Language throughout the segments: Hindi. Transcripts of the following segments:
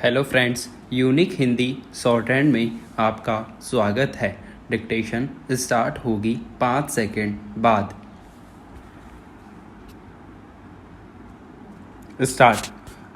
Hello friends, unique Hindi short hand में आपका स्वागत है। डिक्टेशन स्टार्ट होगी 5 सेकंड बाद। स्टार्ट।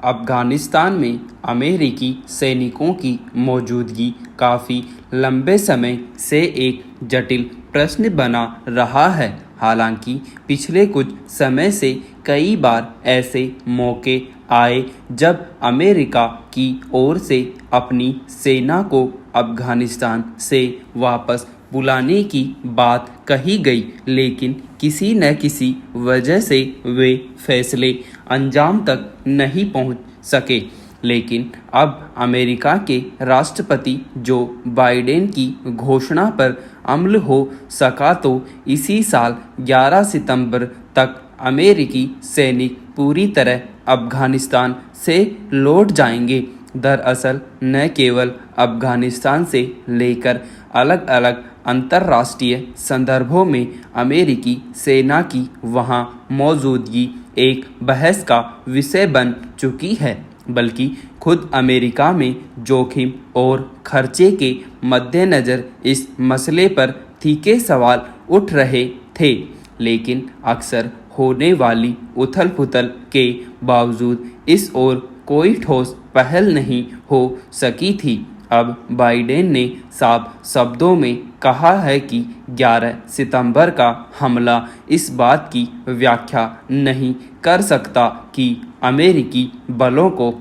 अफ़गानिस्तान में अमेरिकी सैनिकों की मौजूदगी काफ़ी लंबे समय से एक जटिल प्रश्न बना रहा है। हालांकि पिछले कुछ समय से कई बार ऐसे मौके आए जब अमेरिका की ओर से अपनी सेना को अफ़गानिस्तान से वापस बुलाने की बात कही गई, लेकिन किसी न किसी वजह से वे फैसले अंजाम तक नहीं पहुंच सके। लेकिन अब अमेरिका के राष्ट्रपति जो बाइडेन की घोषणा पर अमल हो सका तो इसी साल 11 सितंबर तक अमेरिकी सैनिक पूरी तरह अफ़गानिस्तान से लौट जाएंगे। दरअसल न केवल अफ़गानिस्तान से लेकर अलग अलग अंतर्राष्ट्रीय संदर्भों में अमेरिकी सेना की वहां मौजूदगी एक बहस का विषय बन चुकी है, बल्कि खुद अमेरिका में जोखिम और खर्चे के मद्देनज़र इस मसले पर तीखे सवाल उठ रहे थे। लेकिन अक्सर होने वाली उथल पुथल के बावजूद इस ओर कोई ठोस पहल नहीं हो सकी थी। अब बाइडेन ने साफ शब्दों में कहा है कि 11 सितंबर का हमला इस बात की व्याख्या नहीं कर सकता कि अमेरिकी बलों को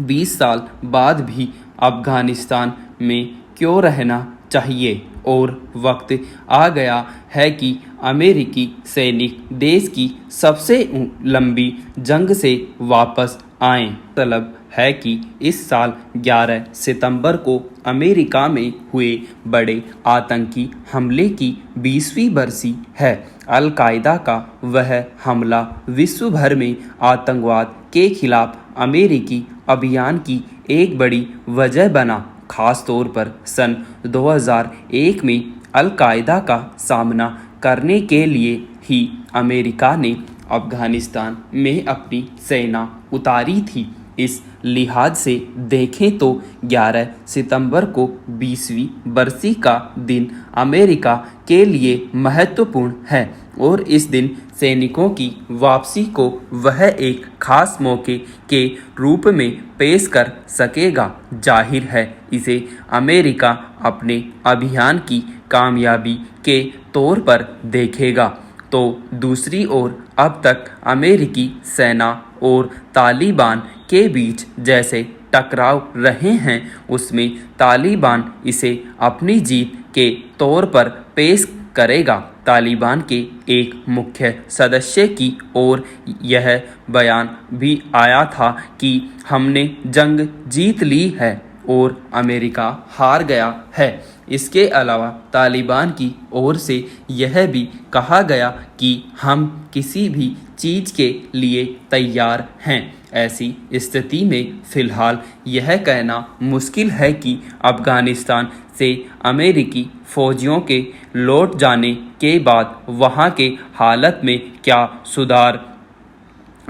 20 साल बाद भी अफ़गानिस्तान में क्यों रहना चाहिए और वक्त आ गया है कि अमेरिकी सैनिक देश की सबसे लंबी जंग से वापस आएं। मतलब है कि इस साल 11 सितंबर को अमेरिका में हुए बड़े आतंकी हमले की 20वीं बरसी है। अल-कायदा का वह हमला विश्व भर में आतंकवाद के खिलाफ अमेरिकी अभियान की एक बड़ी वजह बना। खास तौर पर सन 2001 में अल-कायदा का सामना करने के लिए ही अमेरिका ने अफ़गानिस्तान में अपनी सेना उतारी थी। इस लिहाज से देखें तो 11 सितंबर को 20वीं बरसी का दिन अमेरिका के लिए महत्वपूर्ण है और इस दिन सैनिकों की वापसी को वह एक खास मौके के रूप में पेश कर सकेगा। जाहिर है इसे अमेरिका अपने अभियान की कामयाबी के तौर पर देखेगा। तो दूसरी ओर अब तक अमेरिकी सेना और तालिबान के बीच जैसे टकराव रहे हैं, उसमें तालिबान इसे अपनी जीत के तौर पर पेश करेगा। तालिबान के एक मुख्य सदस्य की ओर यह बयान भी आया था कि हमने जंग जीत ली है और अमेरिका हार गया है। इसके अलावा तालिबान की ओर से यह भी कहा गया कि हम किसी भी चीज़ के लिए तैयार हैं। ऐसी स्थिति में फ़िलहाल यह कहना मुश्किल है कि अफ़गानिस्तान से अमेरिकी फ़ौजियों के लौट जाने के बाद वहां के हालत में क्या सुधार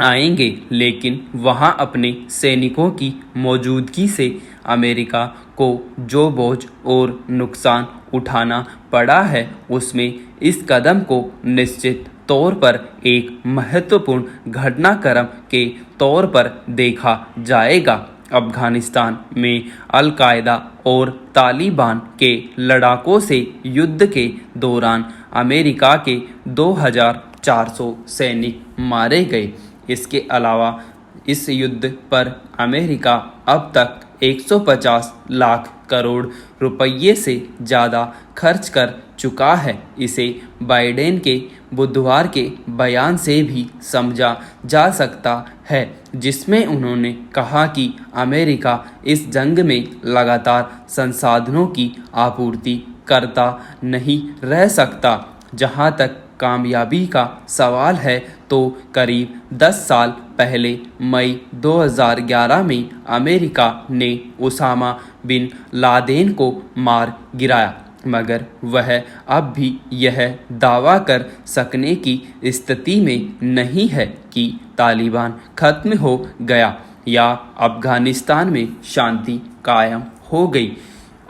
आएंगे, लेकिन वहां अपने सैनिकों की मौजूदगी से अमेरिका को जो बोझ और नुकसान उठाना पड़ा है, उसमें इस कदम को निश्चित तौर पर एक महत्वपूर्ण घटनाक्रम के तौर पर देखा जाएगा। अफ़गानिस्तान में अल-कायदा और तालिबान के लड़ाकों से युद्ध के दौरान अमेरिका के 2400 सैनिक मारे गए। इसके अलावा इस युद्ध पर अमेरिका अब तक 150 लाख करोड़ रुपये से ज़्यादा खर्च कर चुका है। इसे बाइडेन के बुधवार के बयान से भी समझा जा सकता है, जिसमें उन्होंने कहा कि अमेरिका इस जंग में लगातार संसाधनों की आपूर्ति करता नहीं रह सकता। जहां तक कामयाबी का सवाल है तो करीब 10 साल पहले मई 2011 में अमेरिका ने ओसामा बिन लादेन को मार गिराया, मगर वह अब भी यह दावा कर सकने की स्थिति में नहीं है कि तालिबान खत्म हो गया। या अफगानिस्तान में शांति कायम हो गई।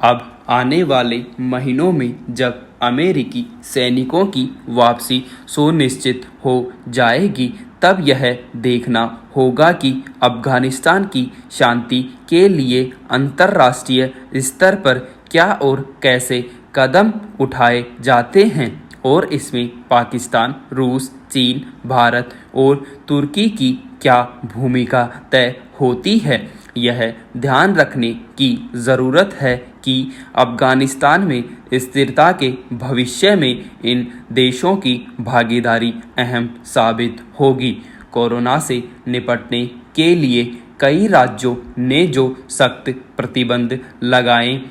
अब आने वाले महीनों में जब अमेरिकी सैनिकों की वापसी सुनिश्चित हो जाएगी, तब यह देखना होगा कि अफगानिस्तान की शांति के लिए अंतर्राष्ट्रीय स्तर पर क्या और कैसे कदम उठाए जाते हैं और इसमें पाकिस्तान, रूस, चीन, भारत और तुर्की की क्या भूमिका तय होती है। यह ध्यान रखने की ज़रूरत है कि अफगानिस्तान में स्थिरता के भविष्य में इन देशों की भागीदारी अहम साबित होगी। कोरोना से निपटने के लिए कई राज्यों ने जो सख्त प्रतिबंध लगाए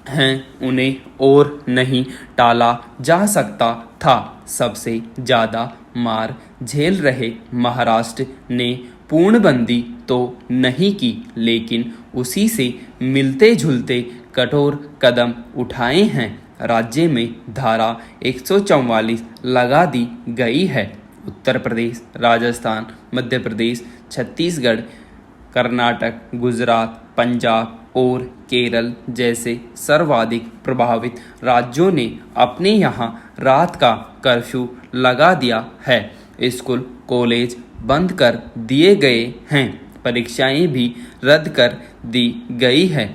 हैं उन्हें और नहीं टाला जा सकता था। सबसे ज़्यादा मार झेल रहे महाराष्ट्र ने पूर्णबंदी तो नहीं की, लेकिन उसी से मिलते जुलते कठोर कदम उठाए हैं। राज्य में धारा 144 लगा दी गई है। उत्तर प्रदेश, राजस्थान, मध्य प्रदेश, छत्तीसगढ़, कर्नाटक, गुजरात, पंजाब और केरल जैसे सर्वाधिक प्रभावित राज्यों ने अपने यहाँ रात का कर्फ्यू लगा दिया है। स्कूल, कॉलेज बंद कर दिए गए हैं। परीक्षाएं भी रद्द कर दी गई है।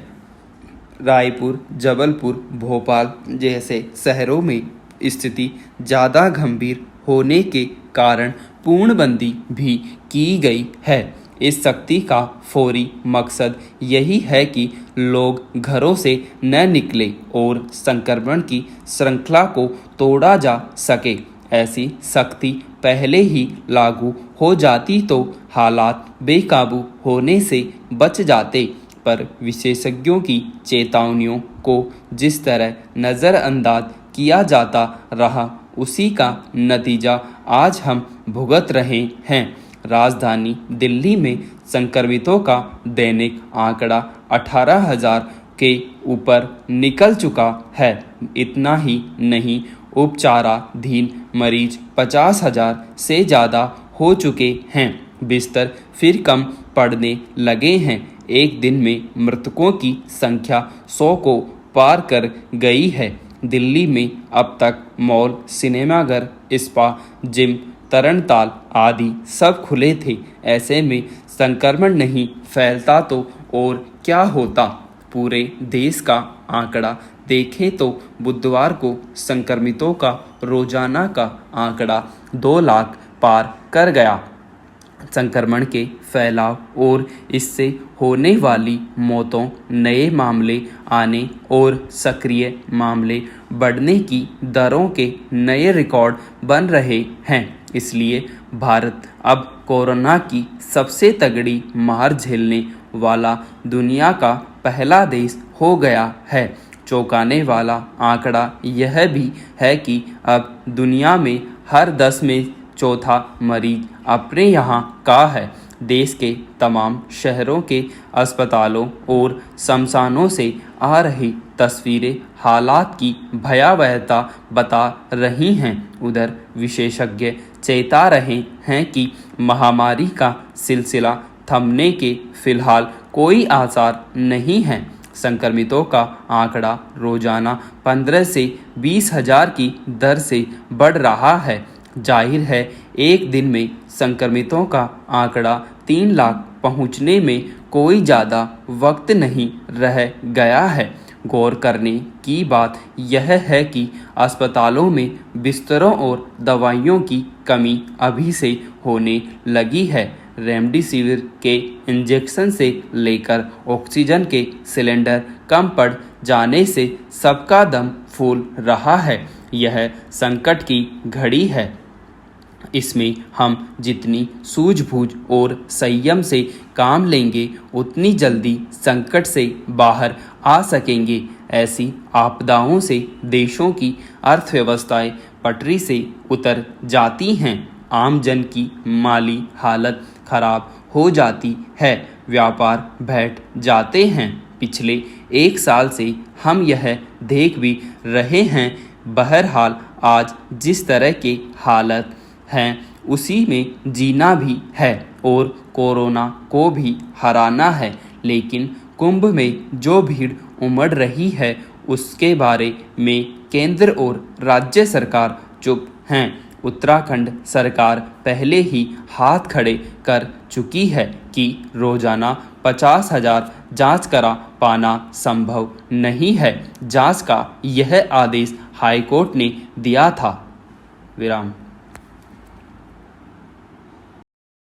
रायपुर, जबलपुर, भोपाल जैसे शहरों में स्थिति ज़्यादा गंभीर होने के कारण पूर्णबंदी भी की गई है। इस सख्ती का फौरी मकसद यही है कि लोग घरों से न निकले और संक्रमण की श्रृंखला को तोड़ा जा सके। ऐसी सख्ती पहले ही लागू हो जाती तो हालात बेकाबू होने से बच जाते, पर विशेषज्ञों की चेतावनियों को जिस तरह नज़रअंदाज किया जाता रहा, उसी का नतीजा आज हम भुगत रहे हैं। राजधानी दिल्ली में संक्रमितों का दैनिक आंकड़ा 18,000 के ऊपर निकल चुका है। इतना ही नहीं, उपचाराधीन मरीज 50,000 से ज़्यादा हो चुके हैं। बिस्तर फिर कम पड़ने लगे हैं। एक दिन में मृतकों की संख्या 100 को पार कर गई है। दिल्ली में अब तक मॉल, सिनेमाघर, स्पा, जिम, तरणताल आदि सब खुले थे। ऐसे में संक्रमण नहीं फैलता तो और क्या होता। पूरे देश का आंकड़ा देखें तो बुधवार को संक्रमितों का रोजाना का आंकड़ा 2 लाख पार कर गया। संक्रमण के फैलाव और इससे होने वाली मौतों, नए मामले आने और सक्रिय मामले बढ़ने की दरों के नए रिकॉर्ड बन रहे हैं। इसलिए भारत अब कोरोना की सबसे तगड़ी मार झेलने वाला दुनिया का पहला देश हो गया है। चौंकाने वाला आंकड़ा यह भी है कि अब दुनिया में हर 10 में चौथा मरीज अपने यहाँ का है। देश के तमाम शहरों के अस्पतालों और शमशानों से आ रही तस्वीरें हालात की भयावहता बता रही हैं। उधर विशेषज्ञ चेता रहे हैं कि महामारी का सिलसिला थमने के फिलहाल कोई आसार नहीं है। संक्रमितों का आंकड़ा रोजाना 15 से 20,000 की दर से बढ़ रहा है। जाहिर है एक दिन में संक्रमितों का आंकड़ा 3 लाख पहुंचने में कोई ज़्यादा वक्त नहीं रह गया है। गौर करने की बात यह है कि अस्पतालों में बिस्तरों और दवाइयों की कमी अभी से होने लगी है। रेमडेसिविर के इंजेक्शन से लेकर ऑक्सीजन के सिलेंडर कम पड़ जाने से सबका दम फूल रहा है। यह संकट की घड़ी है। इसमें हम जितनी सूझबूझ और संयम से काम लेंगे, उतनी जल्दी संकट से बाहर आ सकेंगे। ऐसी आपदाओं से देशों की अर्थव्यवस्थाएं पटरी से उतर जाती हैं। आम जन की माली हालत खराब हो जाती है। व्यापार बैठ जाते हैं। पिछले 1 साल से हम यह देख भी रहे हैं। बहरहाल आज जिस तरह के हालत हैं, उसी में जीना भी है। और कोरोना को भी हराना है, लेकिन कुंभ में जो भीड़ उमड़ रही है उसके बारे में केंद्र और राज्य सरकार चुप हैं। उत्तराखंड सरकार पहले ही हाथ खड़े कर चुकी है कि रोजाना 50,000 जांच करा पाना संभव नहीं है। जांच का यह आदेश हाईकोर्ट ने दिया था। विराम।